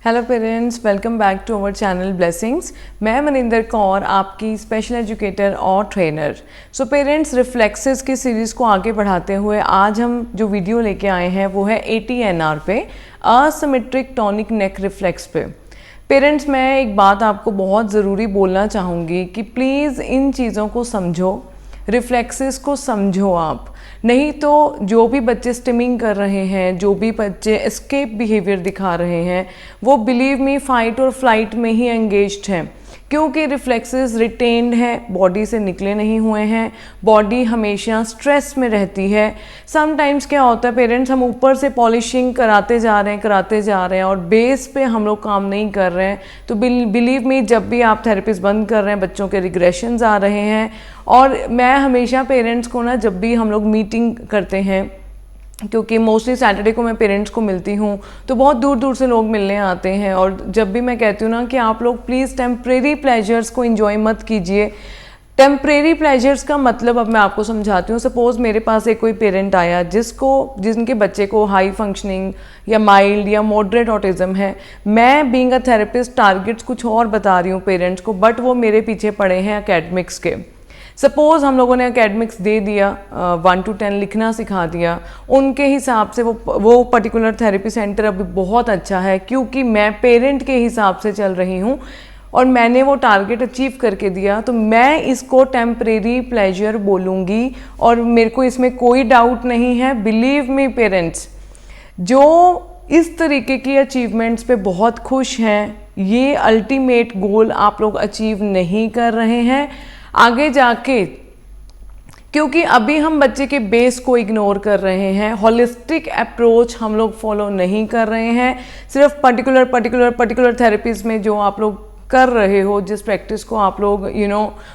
Hello parents, welcome back to our channel blessings. मैं मनिंदर कौर, आपकी special educator और trainer. So parents, reflexes की series को आगे बढ़ाते हुए आज हम जो वीडियो लेके आए हैं वो है ATNR पे, असिमेट्रिक टॉनिक नेक रिफ्लेक्स पे। पेरेंट्स, मैं एक बात आपको बहुत ज़रूरी बोलना चाहूँगी कि प्लीज़ इन चीज़ों को समझो, रिफ्लेक्सेस को समझो आप। नहीं तो जो भी बच्चे स्टिमिंग कर रहे हैं, जो भी बच्चे एस्केप बिहेवियर दिखा रहे हैं, वो बिलीव मी फाइट और फ्लाइट में ही एंगेज्ड हैं, क्योंकि रिफ्लेक्सेस रिटेन्ड है, बॉडी से निकले नहीं हुए हैं। बॉडी हमेशा स्ट्रेस में रहती है। समटाइम्स क्या होता है पेरेंट्स, हम ऊपर से पॉलिशिंग कराते जा रहे हैं और बेस पे हम लोग काम नहीं कर रहे हैं। तो बिलीव मी, जब भी आप थेरेपीज बंद कर रहे हैं, बच्चों के रिग्रेशंस आ रहे हैं। और मैं हमेशा पेरेंट्स को ना, जब भी हम लोग मीटिंग करते हैं, क्योंकि मोस्टली सैटरडे को मैं पेरेंट्स को मिलती हूँ, तो बहुत दूर दूर से लोग मिलने आते हैं। और जब भी मैं कहती हूँ ना कि आप लोग प्लीज़ टेम्परेरी प्लेजर्स को इंजॉय मत कीजिए। टेम्परेरी प्लेजर्स का मतलब अब मैं आपको समझाती हूँ। सपोज मेरे पास एक कोई पेरेंट आया जिनके बच्चे को हाई फंक्शनिंग या माइल्ड या मॉडरेट ऑटिज्म है। मैं बीइंग अ थेरेपिस्ट टारगेट्स कुछ और बता रही हूँ पेरेंट्स को, बट वो मेरे पीछे पड़े हैं एकेडमिक्स के। सपोज हम लोगों ने एकेडमिक्स दे दिया, 1 to 10 लिखना सिखा दिया, उनके हिसाब से वो पर्टिकुलर थेरेपी सेंटर अभी बहुत अच्छा है, क्योंकि मैं पेरेंट के हिसाब से चल रही हूँ और मैंने वो टारगेट अचीव करके दिया, तो मैं इसको टेम्परेरी प्लेजर बोलूँगी। और मेरे को इसमें कोई डाउट नहीं है। बिलीव मी पेरेंट्स, जो इस तरीके की अचीवमेंट्स पे बहुत खुश हैं, ये अल्टीमेट गोल आप लोग अचीव नहीं कर रहे हैं आगे जाके, क्योंकि अभी हम बच्चे के बेस को इग्नोर कर रहे हैं। होलिस्टिक अप्रोच हम लोग फॉलो नहीं कर रहे हैं। सिर्फ पर्टिकुलर थेरेपीज में जो आप लोग कर रहे हो, जिस प्रैक्टिस को आप लोग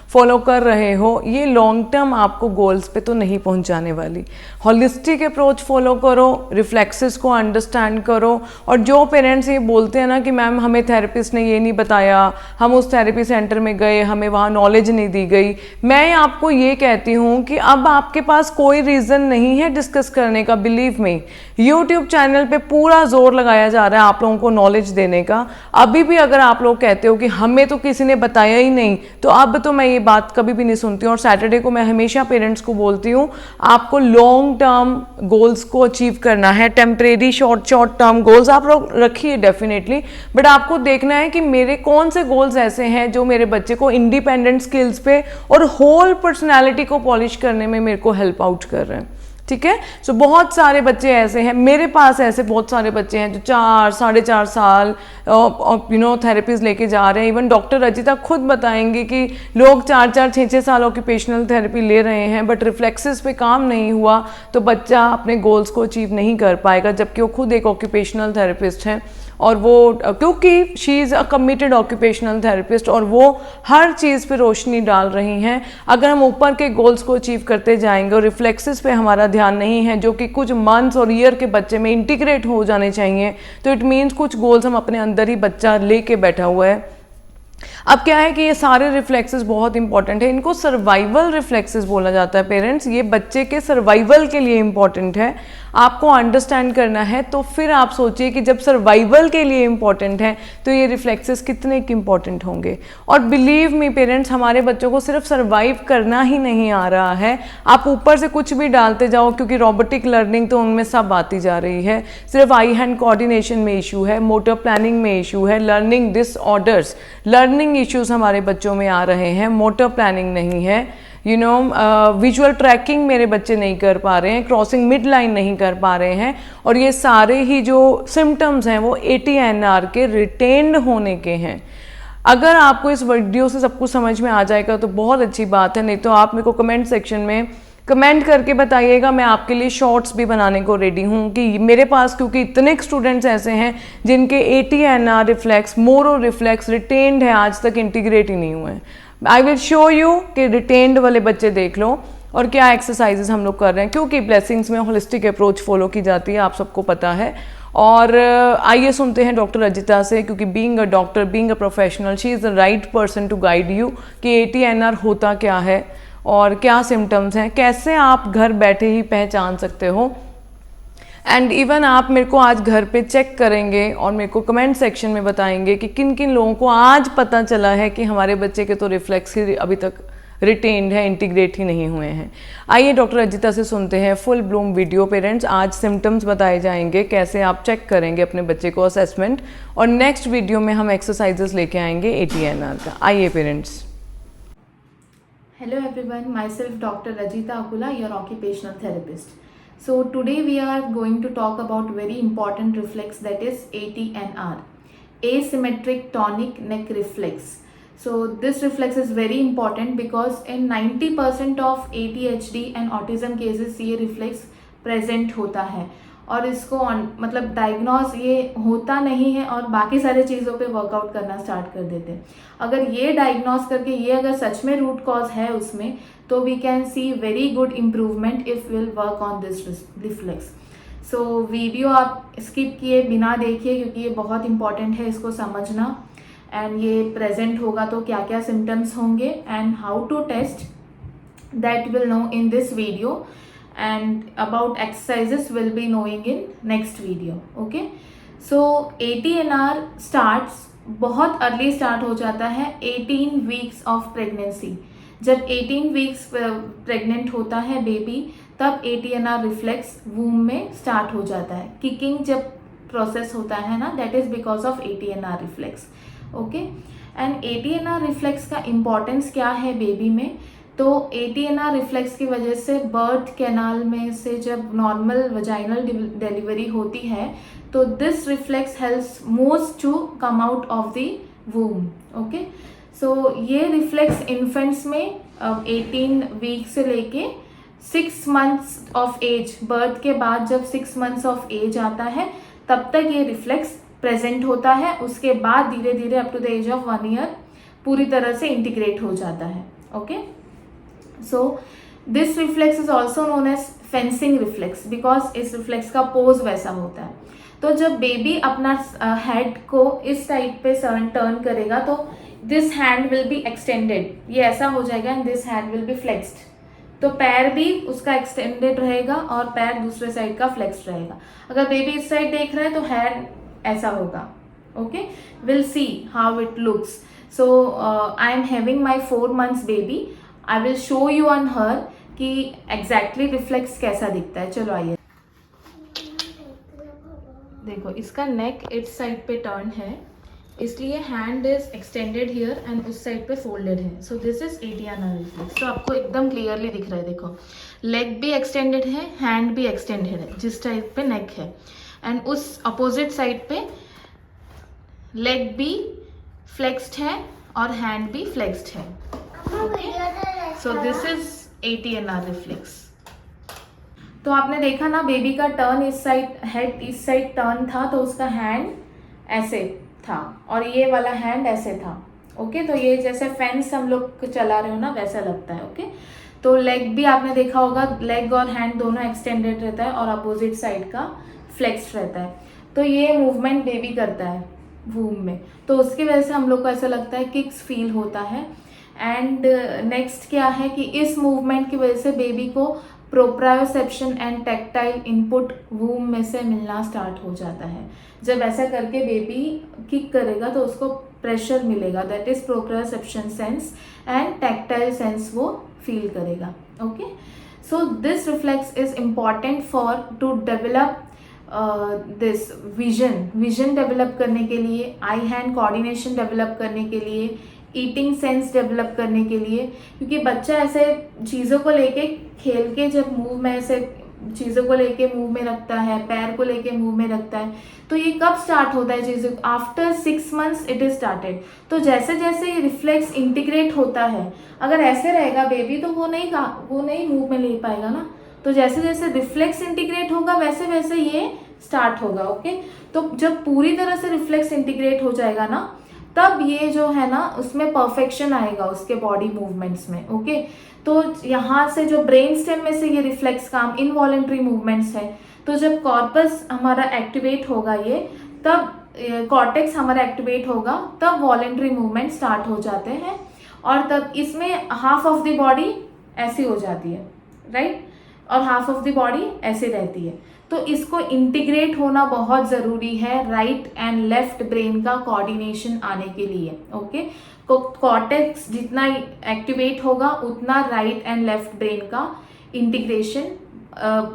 फॉलो कर रहे हो, ये लॉन्ग टर्म आपको गोल्स पे तो नहीं पहुंचाने वाली। होलिस्टिक अप्रोच फॉलो करो, रिफ्लेक्सेस को अंडरस्टैंड करो। और जो पेरेंट्स ये बोलते हैं ना कि मैम हमें थेरेपिस्ट ने ये नहीं बताया, हम उस थेरेपी सेंटर में गए, हमें वहाँ नॉलेज नहीं दी गई, मैं आपको ये कहती हूँ कि अब आपके पास कोई रीज़न नहीं है डिस्कस करने का। बिलीव मी, यूट्यूब चैनल पे पूरा जोर लगाया जा रहा है आप लोगों को नॉलेज देने का। अभी भी अगर आप लोग कहते हो कि हमें तो किसी ने बताया ही नहीं, तो अब तो मैं ये बात कभी भी नहीं सुनती हूँ। और सैटरडे को मैं हमेशा पेरेंट्स को बोलती हूँ, आपको लॉन्ग टर्म गोल्स को अचीव करना है। टेम्परेरी शॉर्ट टर्म गोल्स आप लोग रखिए डेफिनेटली, बट आपको देखना है कि मेरे कौन से गोल्स ऐसे हैं जो मेरे बच्चे को इंडिपेंडेंट स्किल्स पे और होल पर्सनैलिटी को पॉलिश करने में मेरे को हेल्प आउट कर रहे हैं। ठीक है। सो बहुत सारे बच्चे ऐसे हैं, मेरे पास ऐसे बहुत सारे बच्चे हैं जो 4-4.5 साल थेरेपीज लेके जा रहे हैं। इवन डॉक्टर रजिता खुद बताएंगे कि लोग 4-6 साल ऑक्यूपेशनल थेरेपी ले रहे हैं, बट रिफ्लेक्सेस पे काम नहीं हुआ तो बच्चा अपने गोल्स को अचीव नहीं कर पाएगा, जबकि वो खुद एक ऑक्यूपेशनल थेरेपिस्ट है। और वो क्योंकि she is a committed occupational therapist और वो हर चीज़ पे रोशनी डाल रही हैं। अगर हम ऊपर के गोल्स को अचीव करते जाएंगे और रिफ्लेक्सेस पे हमारा ध्यान नहीं है, जो कि कुछ मंथ्स और ईयर के बच्चे में इंटीग्रेट हो जाने चाहिए, तो इट मीन्स कुछ गोल्स हम अपने अंदर ही बच्चा लेके बैठा हुआ है। अब क्या है कि ये सारे रिफ्लेक्सेस बहुत इंपॉर्टेंट है। इनको सर्वाइवल रिफ्लेक्सेस बोला जाता है पेरेंट्स। ये बच्चे के सर्वाइवल के लिए इंपॉर्टेंट है, आपको अंडरस्टैंड करना है। तो फिर आप सोचिए कि जब सर्वाइवल के लिए इंपॉर्टेंट है तो ये रिफ्लेक्सेस कितने इंपॉर्टेंट होंगे। और बिलीव मी पेरेंट्स, हमारे बच्चों को सिर्फ सर्वाइव करना ही नहीं आ रहा है, आप ऊपर से कुछ भी डालते जाओ, क्योंकि रोबोटिक लर्निंग तो उनमें सब आती जा रही है। सिर्फ आई हैंड कोऑर्डिनेशन में इशू है, मोटर प्लानिंग में इशू है, लर्निंग डिसऑर्डर्स, लर्निंग इश्यूज हमारे बच्चों में आ रहे हैं, मोटर प्लानिंग नहीं है। विजुअल ट्रैकिंग मेरे बच्चे नहीं कर पा रहे हैं, क्रॉसिंग मिड लाइन नहीं कर पा रहे हैं। और ये सारे ही जो सिम्टम्स हैं वो ATNR के रिटेन्ड होने के हैं। अगर आपको इस वीडियो से सब कुछ समझ में आ जाएगा तो बहुत अच्छी बात है, नहीं तो आप मेरे को कमेंट सेक्शन में कमेंट करके बताइएगा। मैं आपके लिए शॉर्ट्स भी बनाने को रेडी हूँ कि मेरे पास, क्योंकि इतने स्टूडेंट्स ऐसे हैं जिनके ATNR reflex, Moro reflex retained है, आज तक इंटीग्रेट ही नहीं हुए हैं। आई विल शो यू कि रिटेन्ड वाले बच्चे देख लो और क्या एक्सरसाइजेस हम लोग कर रहे हैं, क्योंकि ब्लेसिंग्स में होलिस्टिक अप्रोच फॉलो की जाती है, आप सबको पता है। और आइए सुनते हैं डॉक्टर रजिता से, क्योंकि being a doctor, being a professional, she is the right person to guide you कि ATNR होता क्या है और क्या सिम्टम्स हैं, कैसे आप घर बैठे ही पहचान सकते हो। एंड इवन आप मेरे को आज घर पे चेक करेंगे और मेरे को कमेंट सेक्शन में बताएंगे कि किन किन लोगों को आज पता चला है कि हमारे बच्चे के तो रिफ्लेक्स ही अभी तक रिटेन्ड है, इंटीग्रेट ही नहीं हुए हैं। आइए डॉक्टर अजिता से सुनते हैं फुल ब्लूम वीडियो। पेरेंट्स, आज सिम्टम्स बताए जाएंगे, कैसे आप चेक करेंगे अपने बच्चे को, असेसमेंट, और नेक्स्ट वीडियो में हम एक्सरसाइजेस लेके आएंगे ATNR का। आइए parents. Hello everyone, myself Dr. Rajita Akula, your occupational therapist. So today we are going to talk about very important reflex, that is ATNR, asymmetric tonic neck reflex. So this reflex is very important because in 90% of ADHD and autism cases ये reflex present होता है और इसको मतलब diagnose ये होता नहीं है और बाकी सारे चीज़ों पे वर्कआउट करना स्टार्ट कर देते हैं। अगर ये डायग्नोज करके ये अगर सच में रूट कॉज है उसमें, तो we can see very good improvement if will work on this reflex. So video आप स्किप किए बिना देखिए क्योंकि ये बहुत इंपॉर्टेंट है इसको समझना। एंड ये प्रेजेंट होगा तो क्या क्या सिम्टम्स होंगे and how to test, that will know in this video, and about exercises will be knowing in next video. Okay, so ATNR starts बहुत अर्ली स्टार्ट हो जाता है 18 वीक्स ऑफ प्रेगनेंसी. जब 18 वीक्स प्रेग्नेंट होता है baby, तब ATNR reflex वूम में start हो जाता है. किकिंग जब प्रोसेस होता है ना, that is because of ATNR reflex. Okay, and ATNR reflex का इम्पॉर्टेंस क्या है बेबी में? तो ATNR रिफ्लेक्स की वजह से बर्थ कैनाल में से जब नॉर्मल वजाइनल डिलीवरी होती है, तो this reflex helps most to come out of the womb. Okay, so ये रिफ्लेक्स इन्फेंट्स में 18 वीक से लेके 6 मंथ्स ऑफ एज, बर्थ के बाद जब 6 मंथ्स ऑफ एज आता है तब तक ये रिफ्लेक्स प्रेजेंट होता है. उसके बाद धीरे धीरे up to the age of 1 year पूरी तरह से इंटीग्रेट हो जाता है. Okay, so this reflex is also known as fencing reflex because इस रिफ्लेक्स का पोज वैसा होता है. तो जब बेबी अपना हेड को इस साइड पे टर्न करेगा तो this hand will be extended, ये ऐसा हो जाएगा, and this hand will be flexed. तो पैर भी उसका एक्सटेंडेड रहेगा और पैर दूसरे साइड का फ्लेक्स्ड रहेगा. अगर बेबी इस साइड देख रहा है तो हैंड ऐसा होगा. Okay, will see how it looks. So I am having my 4 months baby. I will show you on her कि एग्जैक्टली रिफ्लेक्स कैसा दिखता है. चलो आइए देखो, इसका नेक इस साइड पे टर्न है, इसलिए hand is extended here and उस साइड पे फोल्डेड है. सो दिस इज ATNR रिफ्लेक्स. तो आपको एकदम क्लियरली दिख रहा है. देखो, लेग भी एक्सटेंडेड है, हैंड भी एक्सटेंडेड है जिस टाइप पे नेक है, एंड उस अपोजिट साइड पे लेग भी फ्लेक्स्ड है और हैंड भी फ्लेक्स्ड है. सो दिस इज ATNR रिफ्लेक्स. तो आपने देखा ना, बेबी का टर्न इस साइड, हेड इस साइड टर्न था तो उसका हैंड ऐसे था और ये वाला हैंड ऐसे था. ओके, तो ये जैसे फेंस हम लोग चला रहे हो ना, वैसा लगता है. ओके, तो लेग भी आपने देखा होगा, लेग और हैंड दोनों एक्सटेंडेड रहता है और अपोजिट साइड का फ्लेक्स्ड रहता है. तो ये मूवमेंट बेबी करता है वूम में, तो उसकी वजह से हम लोग को ऐसा लगता है किक्स फील होता है. एंड नेक्स्ट क्या है कि इस मूवमेंट की वजह से बेबी को प्रोप्रायोसेप्शन एंड टैक्टाइल इनपुट वूम में से मिलना स्टार्ट हो जाता है. जब ऐसा करके बेबी किक करेगा तो उसको प्रेशर मिलेगा, that is proprioception sense, and tactile sense वो फील करेगा. Okay, so this reflex is important for to develop this vision develop करने के लिए, आई हैंड कोऑर्डिनेशन डेवलप करने के लिए, ईटिंग सेंस डेवलप करने के लिए. क्योंकि बच्चा ऐसे चीज़ों को लेके खेल के जब मुंह में ऐसे चीज़ों को लेके मुंह में रखता है, पैर को लेके मुंह में रखता है, तो ये कब स्टार्ट होता है चीज़ों? After 6 months it is started. तो जैसे जैसे ये रिफ्लेक्स इंटीग्रेट होता है, अगर ऐसे रहेगा बेबी तो वो नहीं मुंह में ले पाएगा ना. तो जैसे जैसे रिफ्लेक्स इंटीग्रेट होगा वैसे वैसे ये स्टार्ट होगा. ओके, तो जब पूरी तरह से रिफ्लेक्स इंटीग्रेट हो जाएगा ना, तब ये जो है ना उसमें परफेक्शन आएगा उसके बॉडी मूवमेंट्स में. ओके, तो यहाँ से जो ब्रेन स्टेम में से ये रिफ्लेक्स काम इनवॉलेंट्री मूवमेंट्स है, तो जब कॉर्पस हमारा एक्टिवेट होगा, ये तब कॉर्टेक्स हमारा एक्टिवेट होगा, तब वॉलेंट्री मूवमेंट स्टार्ट हो जाते हैं. और तब इसमें हाफ ऑफ द बॉडी ऐसी हो जाती है, राइट, और हाफ ऑफ द बॉडी ऐसे रहती है. तो इसको इंटीग्रेट होना बहुत ज़रूरी है राइट एंड लेफ्ट ब्रेन का कोऑर्डिनेशन आने के लिए। ओके, कॉर्टेक्स जितना एक्टिवेट होगा उतना राइट एंड लेफ्ट ब्रेन का इंटीग्रेशन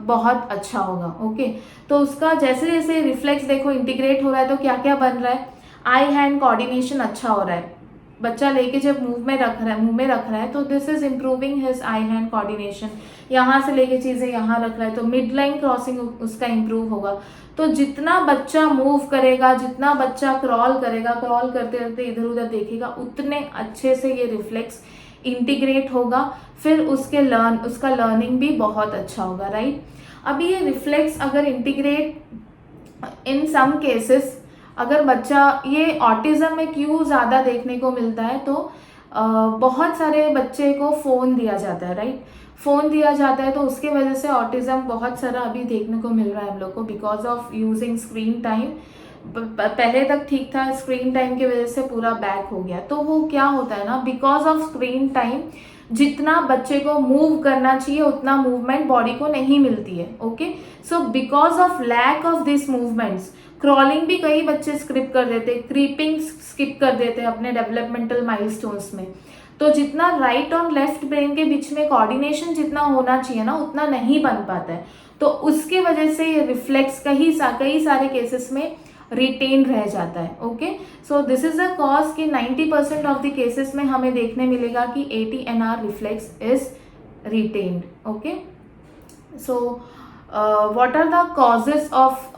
बहुत अच्छा होगा। ओके, तो उसका जैसे जैसे रिफ्लेक्स देखो इंटीग्रेट हो रहा है तो क्या क्या बन रहा है, आई हैंड कोऑर्डिनेशन अच्छा हो रहा है। बच्चा लेके जब मुंह में रख रहा है तो this is improving his I hand coordination. यहाँ से लेके चीज़ें यहाँ रख रहा है तो मिड लाइन क्रॉसिंग उसका इम्प्रूव होगा। तो जितना बच्चा मूव करेगा, जितना बच्चा क्रॉल करेगा, क्रॉल करते करते इधर उधर देखेगा, उतने अच्छे से ये रिफ्लेक्स इंटीग्रेट होगा। फिर उसका लर्निंग भी बहुत अच्छा होगा, राइट। अभी ये रिफ्लेक्स अगर इंटीग्रेट इन सम केसेस, अगर बच्चा ये ऑटिज्म में क्यों ज़्यादा देखने को मिलता है, तो बहुत सारे बच्चे को फ़ोन दिया जाता है, राइट। फ़ोन दिया जाता है तो उसके वजह से ऑटिज्म बहुत सारा अभी देखने को मिल रहा है हम लोग को, because of using screen time. पहले तक ठीक था, स्क्रीन टाइम की वजह से पूरा बैक हो गया। तो वो क्या होता है ना, बिकॉज ऑफ स्क्रीन टाइम जितना बच्चे को मूव करना चाहिए उतना मूवमेंट बॉडी को नहीं मिलती है। Okay, so because of lack of this movements, crawling भी कई बच्चे स्किप कर देते, क्रीपिंग स्किप कर देते अपने डेवलपमेंटल माइलस्टोन्स में। तो जितना राइट और लेफ्ट ब्रेन के बीच में कोऑर्डिनेशन जितना होना चाहिए ना, उतना नहीं बन पाता है। तो उसके वजह से ये रिफ्लेक्स कई सारे केसेस में रिटेन रह जाता है। Okay, so this is the cause कि 90% ऑफ द केसेस में हमें देखने मिलेगा कि ATNR reflex is retained. Okay, so what are the causes of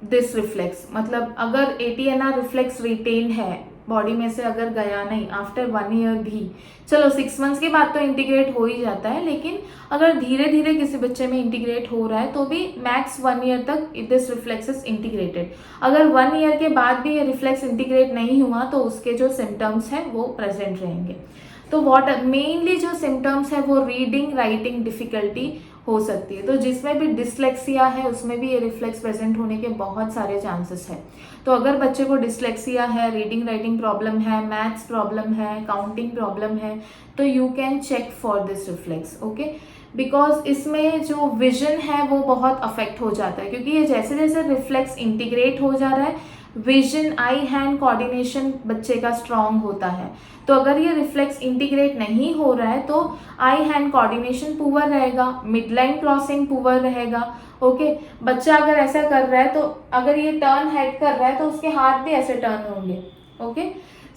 this reflex, मतलब अगर ATNR रिफ्लेक्स रिटेन है बॉडी में से, अगर गया नहीं आफ्टर 1 ईयर भी, चलो 6 मंथ्स के बाद तो इंटीग्रेट हो ही जाता है, लेकिन अगर धीरे धीरे किसी बच्चे में इंटीग्रेट हो रहा है तो भी मैक्स 1 ईयर तक दिस रिफ्लेक्स इज इंटीग्रेटेड। अगर 1 ईयर के बाद भी ये रिफ्लेक्स इंटीग्रेट नहीं हुआ तो उसके जो सिम्टम्स हैं वो प्रेजेंट रहेंगे। तो मेनली जो सिम्टम्स है वो रीडिंग राइटिंग डिफिकल्टी हो सकती है। तो जिसमें भी डिसलेक्सिया है उसमें भी ये रिफ्लेक्स प्रेजेंट होने के बहुत सारे चांसेस हैं। तो अगर बच्चे को डिसलेक्सिया है, रीडिंग राइटिंग प्रॉब्लम है, मैथ्स प्रॉब्लम है, काउंटिंग प्रॉब्लम है, तो you can check for this reflex. Okay, because इसमें जो विजन है वो बहुत अफेक्ट हो जाता है, क्योंकि ये जैसे जैसे रिफ्लेक्स इंटीग्रेट हो जा रहा है, विजन आई हैंड कोऑर्डिनेशन बच्चे का स्ट्रांग होता है। तो अगर ये रिफ्लेक्स इंटीग्रेट नहीं हो रहा है तो आई हैंड कोऑर्डिनेशन पुअर रहेगा, मिड लाइन क्रॉसिंग पुअर रहेगा। ओके, बच्चा अगर ऐसा कर रहा है तो अगर ये टर्न हेड कर रहा है तो उसके हाथ भी ऐसे टर्न होंगे। Okay,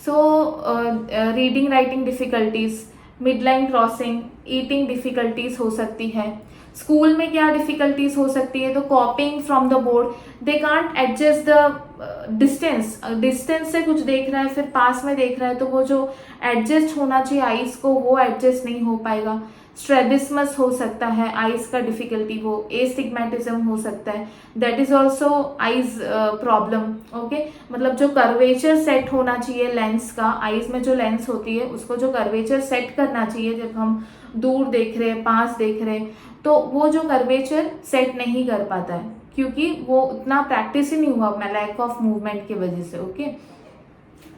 so reading writing difficulties, mid line crossing, eating difficulties हो सकती है। स्कूल में क्या डिफिकल्टीज हो सकती है, तो कॉपिंग from the board, they can't adjust the distance से कुछ देख रहा है फिर पास में देख रहा है तो वो जो एडजस्ट होना चाहिए आईज को वो एडजस्ट नहीं हो पाएगा। स्ट्रेबिस्मस हो सकता है, आईज का डिफिकल्टी, वो एस्टिग्मेटिज्म हो सकता है, that is also eyes problem. Okay, मतलब जो कर्वेचर सेट होना चाहिए लेंस का, आईज में जो लेंस होती है उसको जो कर्वेचर सेट करना चाहिए जब हम दूर देख रहे हैं, पास देख रहे हैं, तो वो जो कर्वेचर सेट नहीं कर पाता है क्योंकि वो उतना प्रैक्टिस ही नहीं हुआ लैक ऑफ मूवमेंट की वजह से। Okay,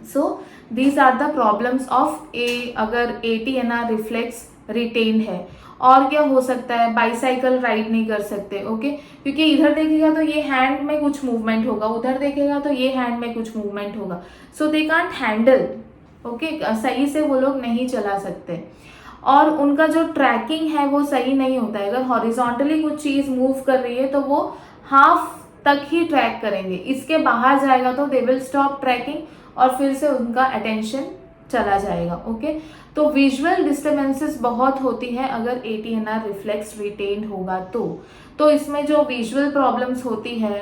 so these are the problems of अगर ATNR रिफ्लेक्स रिटेन है। और क्या हो सकता है, बाईसाइकिल राइड नहीं कर सकते। ओके, क्योंकि इधर देखेगा तो ये हैंड में कुछ मूवमेंट होगा, उधर देखेगा तो ये हैंड में कुछ मूवमेंट होगा, सो दे कांट हैंडल। ओके, सही से वो लोग नहीं चला सकते और उनका जो ट्रैकिंग है वो सही नहीं होता है। अगर हॉरिजॉन्टली कुछ चीज़ मूव कर रही है तो वो हाफ तक ही ट्रैक करेंगे, इसके बाहर जाएगा तो दे विल स्टॉप ट्रैकिंग और फिर से उनका अटेंशन चला जाएगा। ओके, तो विजुअल डिस्टर्बेंसेस बहुत होती है अगर ATNR रिफ्लेक्स रिटेन्ड होगा तो इसमें जो विजुअल प्रॉब्लम्स होती है,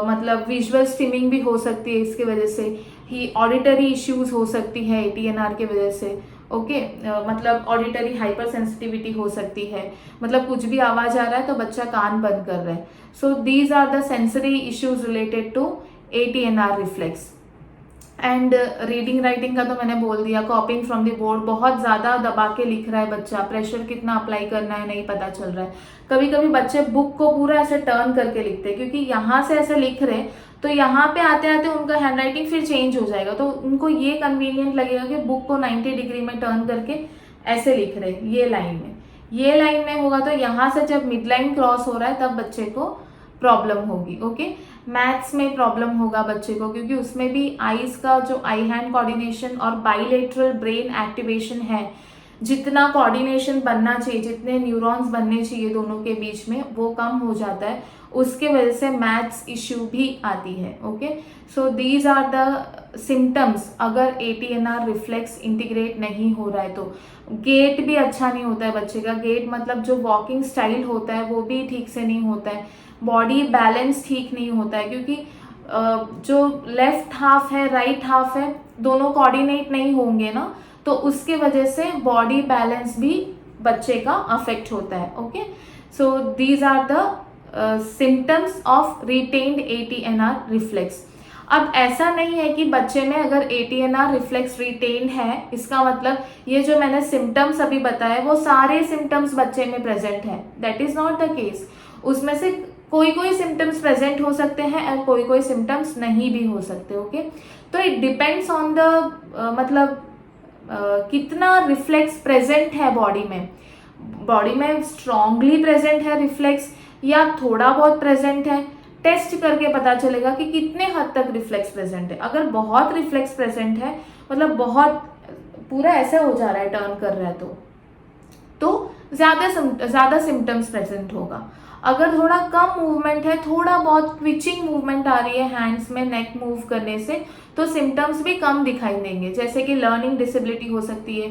मतलब विजुअल स्टिमिंग भी हो सकती है, इसके वजह से ही ऑडिटरी इश्यूज हो सकती है ATNR के वजह से। ओके, मतलब ऑडिटरी हाइपर सेंसिटिविटी हो सकती है, मतलब कुछ भी आवाज आ रहा है तो बच्चा कान बंद कर रहा है। So these are the sensory issues related to ATNR reflex. And reading writing का तो मैंने बोल दिया। कॉपिंग फ्रॉम द बोर्ड, बहुत ज़्यादा दबा के लिख रहा है बच्चा, प्रेशर कितना अप्लाई करना है नहीं पता चल रहा है। कभी कभी बच्चे बुक को पूरा ऐसे टर्न करके लिखते हैं, क्योंकि यहाँ से ऐसे लिख रहे हैं तो यहाँ पे आते आते उनका हैंड राइटिंग फिर चेंज हो जाएगा, तो उनको ये कन्वीनियंट लगेगा कि बुक को 90 डिग्री में टर्न करके ऐसे लिख रहे हैं ये लाइन में, ये लाइन में होगा तो यहाँ से जब मिड लाइन क्रॉस हो रहा है तब बच्चे को प्रॉब्लम होगी। ओके, मैथ्स में प्रॉब्लम होगा बच्चे को, क्योंकि उसमें भी आईज का जो आई हैंड कोऑर्डिनेशन और बाइलेटरल ब्रेन एक्टिवेशन है, जितना कोऑर्डिनेशन बनना चाहिए, जितने न्यूरॉन्स बनने चाहिए दोनों के बीच में, वो कम हो जाता है। उसके वजह से मैथ्स इश्यू भी आती है। Okay, so these are the symptoms अगर ATNR रिफ्लेक्स इंटीग्रेट नहीं हो रहा है तो। गेट भी अच्छा नहीं होता है बच्चे का, गेट मतलब जो वॉकिंग स्टाइल होता है वो भी ठीक से नहीं होता है, बॉडी बैलेंस ठीक नहीं होता है, क्योंकि जो लेफ्ट हाफ है राइट हाफ है दोनों कोऑर्डिनेट नहीं होंगे ना, तो उसके वजह से बॉडी बैलेंस भी बच्चे का अफेक्ट होता है। Okay, so these are the symptoms of retained ATNR reflex. अब ऐसा नहीं है कि बच्चे में अगर ATNR रिफ्लेक्स रिटेन्ड है, इसका मतलब ये जो मैंने सिम्टम्स अभी बताए वो सारे सिम्टम्स बच्चे में प्रेजेंट है, that is not the case. उसमें से कोई कोई सिम्टम्स प्रेजेंट हो सकते हैं और कोई कोई सिम्टम्स नहीं भी हो सकते। ओके, तो इट डिपेंड्स ऑन द मतलब कितना रिफ्लेक्स प्रेजेंट है बॉडी में स्ट्रांगली प्रेजेंट है रिफ्लेक्स या थोड़ा बहुत प्रेजेंट है, टेस्ट करके पता चलेगा कि कितने हद तक रिफ्लेक्स प्रेजेंट है। अगर बहुत रिफ्लेक्स प्रेजेंट है, मतलब बहुत पूरा ऐसा हो जा रहा है, टर्न कर रहा है, तो ज़्यादा सिम्टम्स प्रेजेंट होगा। अगर थोड़ा कम मूवमेंट है, थोड़ा बहुत ट्विचिंग मूवमेंट आ रही है हैंड्स में नेक मूव करने से, तो सिम्टम्स भी कम दिखाई देंगे, जैसे कि लर्निंग डिसेबिलिटी हो सकती है,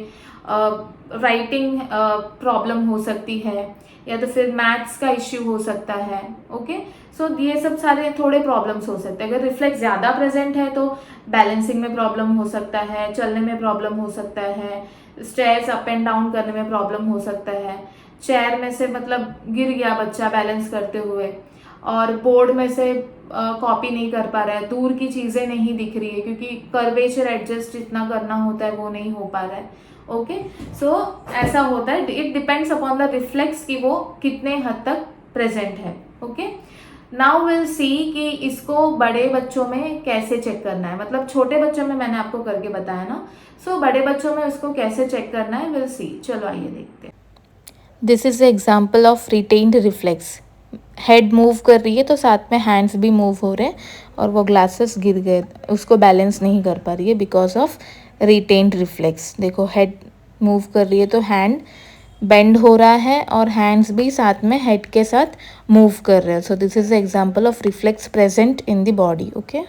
राइटिंग प्रॉब्लम हो सकती है, या तो फिर मैथ्स का इश्यू हो सकता है। ओके, सो ये सब सारे थोड़े प्रॉब्लम्स हो सकते हैं। अगर रिफ्लेक्स ज़्यादा प्रेजेंट है तो बैलेंसिंग में प्रॉब्लम हो सकता है, चलने में प्रॉब्लम हो सकता है, स्टेयर्स अप एंड डाउन करने में प्रॉब्लम हो सकता है, चेयर में से मतलब गिर गया बच्चा बैलेंस करते हुए, और बोर्ड में से कॉपी नहीं कर पा रहा है, दूर की चीज़ें नहीं दिख रही है क्योंकि कर्वेचर एडजस्ट जितना करना होता है वो नहीं हो पा रहा है। ओके, सो ऐसा होता है, it depends upon the reflex कि वो कितने हद तक प्रेजेंट है। ओके, नाउ विल सी कि इसको बड़े बच्चों में कैसे चेक करना है, मतलब छोटे बच्चों में मैंने आपको करके बताया ना, सो बड़े बच्चों में उसको कैसे चेक करना है, विल सी। चलो आइए देखते हैं। This is example of retained reflex. Head move कर रही है तो साथ में हैंड्स भी मूव हो रहे हैं, और वो ग्लासेस गिर गए, उसको बैलेंस नहीं कर पा रही है बिकॉज ऑफ रिटेन्ड रिफ्लेक्स। देखो हेड मूव कर रही है तो हैंड बेंड हो रहा है और हैंड्स भी साथ में हेड के साथ मूव कर रहे हैं। सो this is example of reflex present in the body. Okay,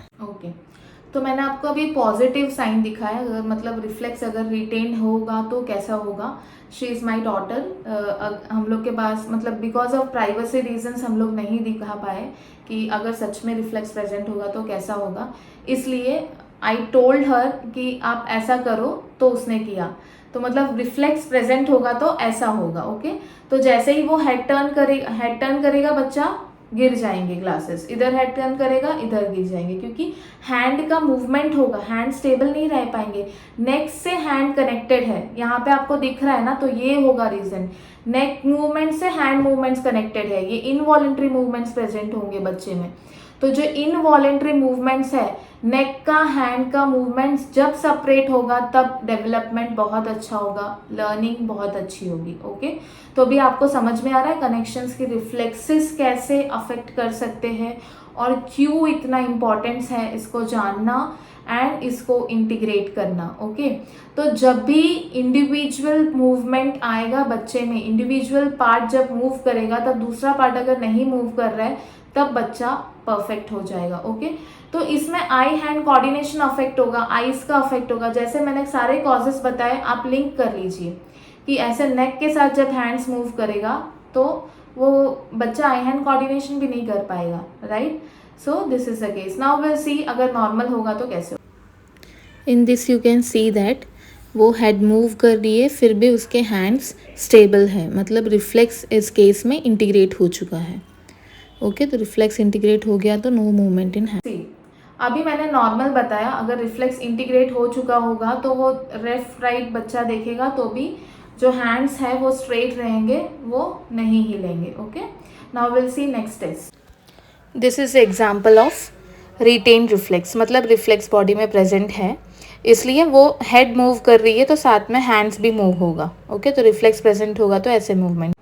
तो मैंने आपको अभी पॉजिटिव साइन दिखाया, अगर मतलब रिफ्लेक्स अगर रिटेन होगा तो कैसा होगा। She is my daughter. हम लोग के पास मतलब बिकॉज ऑफ प्राइवेसी रीजंस हम लोग नहीं दिखा पाए कि अगर सच में रिफ्लेक्स प्रेजेंट होगा तो कैसा होगा, इसलिए आई टोल्ड हर कि आप ऐसा करो, तो उसने किया, तो मतलब रिफ्लेक्स प्रेजेंट होगा तो ऐसा होगा। ओके, तो जैसे ही वो हेड टर्न करेगा बच्चा, गिर जाएंगे ग्लासेस, इधर हेड टर्न करेगा इधर गिर जाएंगे, क्योंकि हैंड का मूवमेंट होगा, हैंड स्टेबल नहीं रह पाएंगे। नेक से हैंड कनेक्टेड है, यहाँ पे आपको दिख रहा है ना, तो ये होगा रीजन। नेक मूवमेंट से हैंड मूवमेंट्स कनेक्टेड है, ये इनवॉलेंट्री मूवमेंट्स प्रेजेंट होंगे बच्चे में। तो जो इनवॉलेंट्री मूवमेंट्स है, नेक का हैंड का मूवमेंट्स जब सेपरेट होगा तब डेवलपमेंट बहुत अच्छा होगा, लर्निंग बहुत अच्छी होगी। ओके, तो अभी आपको समझ में आ रहा है कनेक्शंस की रिफ्लेक्सेस कैसे अफेक्ट कर सकते हैं और क्यों इतना इम्पोर्टेंस है इसको जानना एंड इसको इंटीग्रेट करना। ओके, तो जब भी इंडिविजुअल मूवमेंट आएगा बच्चे में, इंडिविजुअल पार्ट जब मूव करेगा तब दूसरा पार्ट अगर नहीं मूव कर रहा है तब बच्चा परफेक्ट हो जाएगा। ओके, तो इसमें आई हैंड कोऑर्डिनेशन अफेक्ट होगा, आईज का अफेक्ट होगा, जैसे मैंने सारे कॉजेस बताए आप लिंक कर लीजिए कि ऐसे नेक के साथ जब हैंड्स मूव करेगा तो वो बच्चा आई हैंड कोऑर्डिनेशन भी नहीं कर पाएगा, right. So this is the case. Now will सी अगर नॉर्मल होगा तो कैसे। In this you can see that वो हेड मूव कर रही है फिर भी उसके हैंड्स स्टेबल है, मतलब रिफ्लेक्स इस केस में इंटीग्रेट हो चुका है। ओके, तो रिफ्लेक्स इंटीग्रेट हो गया तो नो मूवमेंट इन हैंड। अभी मैंने नॉर्मल बताया, अगर रिफ्लेक्स इंटीग्रेट हो चुका होगा तो वो लेफ्ट राइट बच्चा देखेगा तो भी जो हैंड्स है वो स्ट्रेट रहेंगे, वो नहीं हिलेंगे। Okay, now will see next test. This is example of retained reflex, मतलब रिफ्लेक्स बॉडी में प्रेजेंट है, इसलिए वो हेड मूव कर रही है तो साथ में हैंड्स भी मूव होगा। ओके, तो रिफ्लेक्स प्रेजेंट होगा तो ऐसे मूवमेंट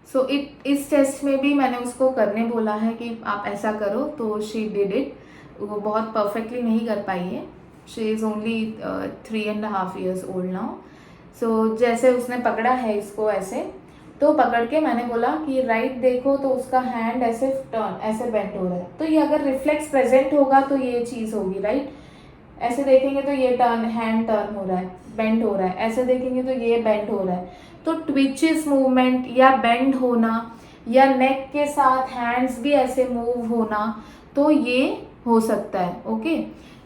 सो इस टेस्ट में भी मैंने उसको करने बोला है कि आप ऐसा करो, तो शी डिड इट। वो बहुत परफेक्टली नहीं कर पाई है, she is only 3.5 years old now. So जैसे उसने पकड़ा है इसको ऐसे, तो पकड़ के मैंने बोला कि राइट देखो, तो उसका हैंड ऐसे टर्न, ऐसे बेंड हो रहा है। तो ये अगर रिफ्लेक्स प्रेजेंट होगा तो ये चीज़ होगी, राइट। ऐसे देखेंगे तो ये टर्न, हैंड टर्न हो रहा है, बेंड हो रहा है। ऐसे देखेंगे तो ये बेंड हो रहा है। तो ट्विचेस मूवमेंट या बेंड होना या नेक के साथ हैंड्स भी ऐसे मूव होना, तो ये हो सकता है। ओके,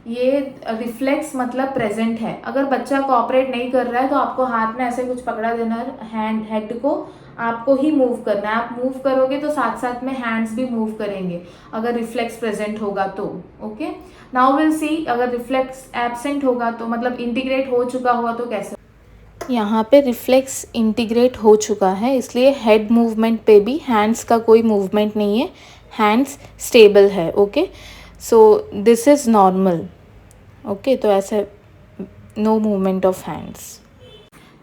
ये रिफ्लेक्स मतलब प्रेजेंट है। अगर बच्चा कोऑपरेट नहीं कर रहा है तो आपको हाथ में ऐसे कुछ पकड़ा देना है, हेड को आपको ही मूव करना है। आप मूव करोगे तो साथ साथ में हैंड्स भी मूव करेंगे अगर रिफ्लेक्स प्रेजेंट होगा तो। ओके, नाउ विल सी अगर रिफ्लेक्स एब्सेंट होगा तो, मतलब इंटीग्रेट हो चुका हुआ, तो कैसे। यहाँ पे रिफ्लेक्स इंटीग्रेट हो चुका है, इसलिए हेड मूवमेंट पे भी हैंड्स का कोई मूवमेंट नहीं है, हैंड्स स्टेबल है। Okay, so this is normal. Okay, तो ऐसे नो मूवमेंट ऑफ हैंड्स।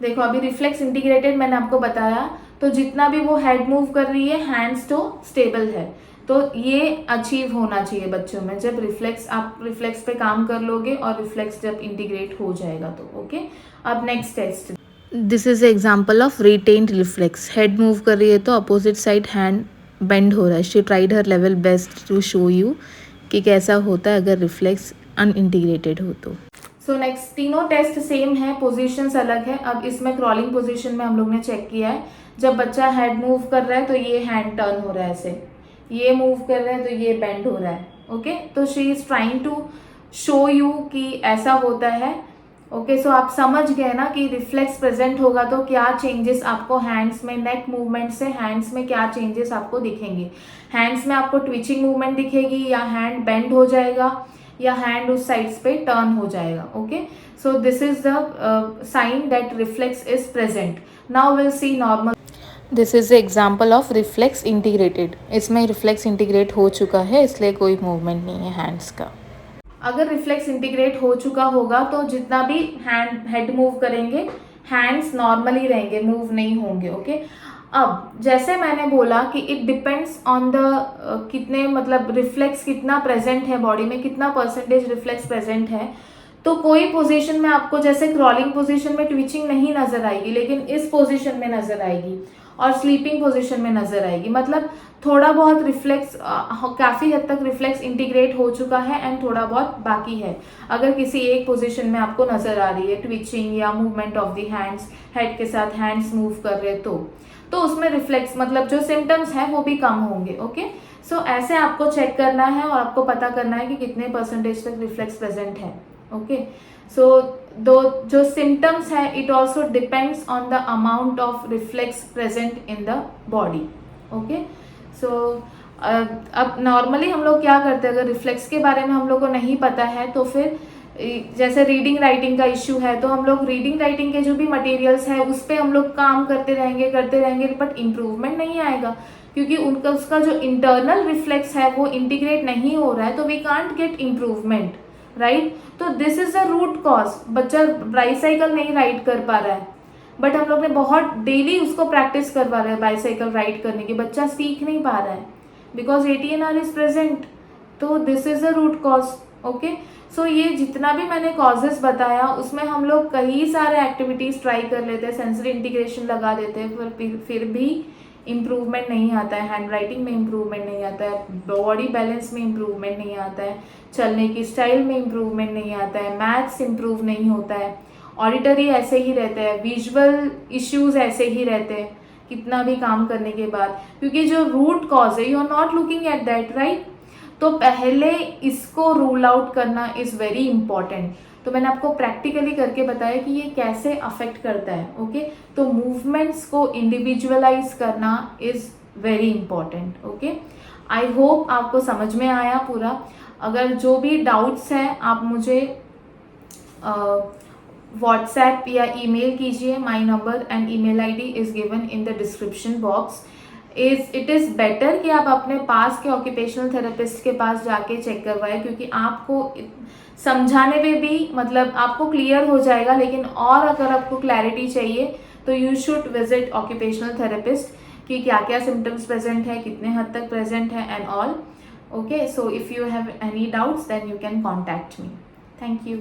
देखो अभी रिफ्लेक्स इंटीग्रेटेड मैंने आपको बताया, तो जितना भी वो हेड मूव कर रही है, हैंड्स तो स्टेबल है। तो ये अचीव होना चाहिए बच्चों में, जब रिफ्लेक्स, आप रिफ्लेक्स पे काम कर लोगे और रिफ्लेक्स जब इंटीग्रेट हो जाएगा तो। ओके, अब next test. This is example of retained reflex. Head move कर रही है तो अपोजिट साइड हैंड बेंड हो रहा है। She tried her level best to show you कि कैसा होता है अगर रिफ्लेक्स अनइंटीग्रेटेड हो तो। सो नेक्स्ट तीनों टेस्ट सेम है, पोजीशंस अलग है। अब इसमें क्रॉलिंग पोजीशन में हम लोग ने चेक किया है, जब बच्चा हेड मूव कर रहा है तो ये हैंड टर्न हो रहा है ऐसे, ये मूव कर रहा है तो ये बेंड हो रहा है। ओके, तो she is trying to show you कि ऐसा होता है। ओके, सो आप समझ गए ना कि रिफ्लेक्स प्रेजेंट होगा तो क्या चेंजेस आपको हैंड्स में, नेक मूवमेंट से हैंड्स में क्या चेंजेस आपको दिखेंगे। हैंड्स में आपको ट्विचिंग मूवमेंट दिखेगी, या हैंड बेंड हो जाएगा, या हैंड उस साइड्स पे टर्न हो जाएगा। Okay, so this is the sign that reflex is present. Now will see normal. This is example of reflex integrated. इसमें रिफ्लेक्स इंटीग्रेट हो चुका है, इसलिए कोई मूवमेंट नहीं है हैंड्स का। अगर रिफ्लेक्स इंटीग्रेट हो चुका होगा तो जितना भी हेड मूव करेंगे, हैंड्स नॉर्मली रहेंगे, मूव नहीं होंगे। ओके, अब जैसे मैंने बोला कि इट डिपेंड्स ऑन द कितने, मतलब रिफ्लेक्स कितना प्रेजेंट है बॉडी में, कितना परसेंटेज रिफ्लेक्स प्रेजेंट है। तो कोई पोजीशन में आपको, जैसे क्रॉलिंग पोजीशन में ट्विचिंग नहीं नजर आएगी, लेकिन इस पोजीशन में नजर आएगी, और स्लीपिंग पोजीशन में नजर आएगी। मतलब थोड़ा बहुत रिफ्लेक्स, काफ़ी हद तक रिफ्लेक्स इंटीग्रेट हो चुका है एंड थोड़ा बहुत बाकी है। अगर किसी एक पोजीशन में आपको नजर आ रही है ट्विचिंग या movement of the hands, head के साथ हैंड्स मूव कर रहे, तो उसमें रिफ्लेक्स, मतलब जो सिम्टम्स हैं वो भी कम होंगे। ओके, सो ऐसे आपको चेक करना है और आपको पता करना है कि कितने परसेंटेज तक रिफ्लेक्स प्रेजेंट है। ओके, सो दो जो सिम्टम्स है, it also depends on the amount of reflex present in the body. Okay, so अब नॉर्मली हम लोग क्या करते हैं, अगर रिफ्लेक्स के बारे में हम लोग को नहीं पता है तो फिर जैसे रीडिंग राइटिंग का इश्यू है, तो हम लोग रीडिंग राइटिंग के जो भी मटेरियल्स है उस पर हम लोग काम करते रहेंगे, बट इम्प्रूवमेंट नहीं आएगा, क्योंकि उसका जो इंटरनल रिफ्लेक्स है वो इंटीग्रेट नहीं हो रहा है, तो we can't get improvement, right. तो this is the root cause. बच्चा बाईसाइकिल नहीं राइड कर पा रहा है, बट हम लोग ने बहुत डेली उसको प्रैक्टिस करवा रहे हैं बाईसाइकिल राइड करने की, बच्चा सीख नहीं पा रहा है बिकॉज ATNR इज प्रेजेंट। तो this is the root cause. Okay, so ये जितना भी मैंने कॉजेस बताया उसमें हम लोग कई सारे एक्टिविटीज ट्राई कर लेते हैं, सेंसरी इंटीग्रेशन लगा देते हैं, पर फिर भी इम्प्रूवमेंट नहीं आता है। हैंड राइटिंग में इम्प्रूवमेंट नहीं आता है, बॉडी बैलेंस में इम्प्रूवमेंट नहीं आता है, चलने की स्टाइल में इम्प्रूवमेंट नहीं आता है, मैथ्स इम्प्रूव नहीं होता है, ऑडिटरी ऐसे ही रहते हैं, विजुअल इश्यूज ऐसे ही रहते हैं कितना भी काम करने के बाद, क्योंकि जो रूट कॉज है you are not looking at that, right. तो पहले इसको रूल आउट करना इज वेरी इंपॉर्टेंट। तो मैंने आपको प्रैक्टिकली करके बताया कि ये कैसे अफेक्ट करता है। ओके, तो मूवमेंट्स को इंडिविजुअलाइज करना is very important. Okay, I hope आपको समझ में आया पूरा। अगर जो भी डाउट्स हैं आप मुझे व्हाट्सएप या ईमेल कीजिए। My number and email ID is given in the description box. It is better कि आप अपने पास के ऑक्यूपेशनल थेरेपिस्ट के पास जाके चेक करवाएं, क्योंकि आपको समझाने में भी, मतलब आपको क्लियर हो जाएगा, लेकिन और अगर आपको क्लैरिटी चाहिए तो you should visit occupational therapist, कि क्या क्या सिम्टम्स प्रेजेंट है, कितने हद तक प्रेजेंट है and all. Okay, so if you have any doubts then you can contact me. Thank you.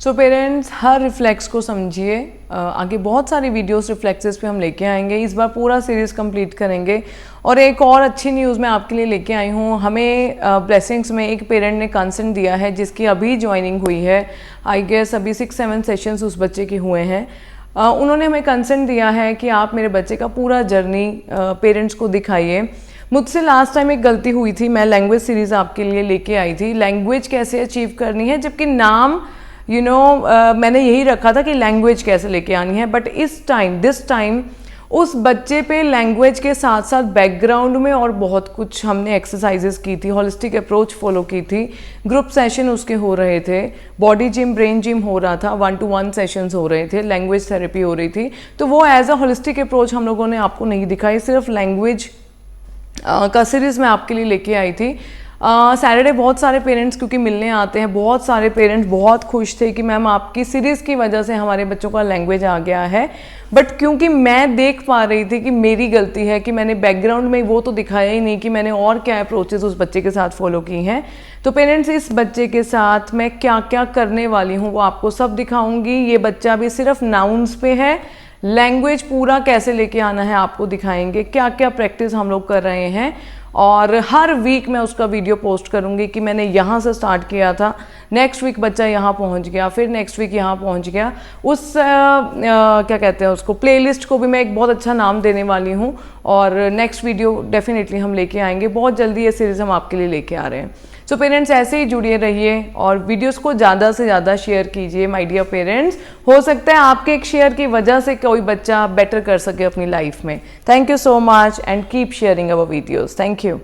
So parents, हर रिफ्लेक्स को समझिए. आगे बहुत सारी वीडियोस रिफ्लेक्सेस पे हम लेके आएंगे. इस बार पूरा सीरीज़ कंप्लीट करेंगे. और एक और अच्छी न्यूज़ मैं आपके लिए लेके आई हूँ. हमें ब्लेसिंग्स में एक पेरेंट ने कंसेंट दिया है जिसकी अभी ज्वाइनिंग हुई है. आई गेस अभी 6-7 सेशंस उस बच्चे के हुए हैं. उन्होंने हमें कंसेंट दिया है कि आप मेरे बच्चे का पूरा जर्नी पेरेंट्स को दिखाइए. मुझसे लास्ट टाइम एक गलती हुई थी. मैं लैंग्वेज सीरीज़ आपके लिए लेके आई थी, लैंग्वेज कैसे अचीव करनी है, जबकि नाम मैंने यही रखा था कि लैंग्वेज कैसे लेके आनी है. बट दिस टाइम उस बच्चे पे लैंग्वेज के साथ साथ बैकग्राउंड में और बहुत कुछ हमने एक्सरसाइजेस की थी, होलिस्टिक अप्रोच फॉलो की थी. ग्रुप सेशन उसके हो रहे थे, बॉडी जिम, ब्रेन जिम हो रहा था, 1-to-1 सेशंस हो रहे थे, लैंग्वेज थेरेपी हो रही थी. तो वो एज अ होलिस्टिक अप्रोच हम लोगों ने आपको नहीं दिखाई, सिर्फ लैंग्वेज का सीरीज़ मैं आपके लिए लेके आई थी. सैटरडे बहुत सारे पेरेंट्स क्योंकि मिलने आते हैं, बहुत सारे पेरेंट्स बहुत खुश थे कि मैम आपकी सीरीज़ की वजह से हमारे बच्चों का लैंग्वेज आ गया है. बट क्योंकि मैं देख पा रही थी कि मेरी गलती है कि मैंने बैकग्राउंड में वो तो दिखाया ही नहीं कि मैंने और क्या अप्रोचेस उस बच्चे के साथ फॉलो की हैं. तो पेरेंट्स, इस बच्चे के साथ मैं क्या क्या करने वाली हूँ वो आपको सब दिखाऊंगी. ये बच्चा भी सिर्फ नाउन्स पे है, लैंग्वेज पूरा कैसे लेके आना है आपको दिखाएंगे, क्या क्या प्रैक्टिस हम लोग कर रहे हैं. और हर वीक मैं उसका वीडियो पोस्ट करूंगी कि मैंने यहाँ से स्टार्ट किया था, नेक्स्ट वीक बच्चा यहाँ पहुँच गया, फिर नेक्स्ट वीक यहाँ पहुँच गया. उस क्या कहते हैं उसको, प्लेलिस्ट को भी मैं एक बहुत अच्छा नाम देने वाली हूँ. और नेक्स्ट वीडियो डेफिनेटली हम लेके आएंगे बहुत जल्दी. ये सीरीज़ हम आपके लिए लेके आ रहे हैं. सो पेरेंट्स, ऐसे ही जुड़े रहिए और वीडियोस को ज़्यादा से ज़्यादा शेयर कीजिए माय डियर पेरेंट्स. हो सकता है आपके एक शेयर की वजह से कोई बच्चा बेटर कर सके अपनी लाइफ में. Thank you so much and keep sharing our videos. Thank you.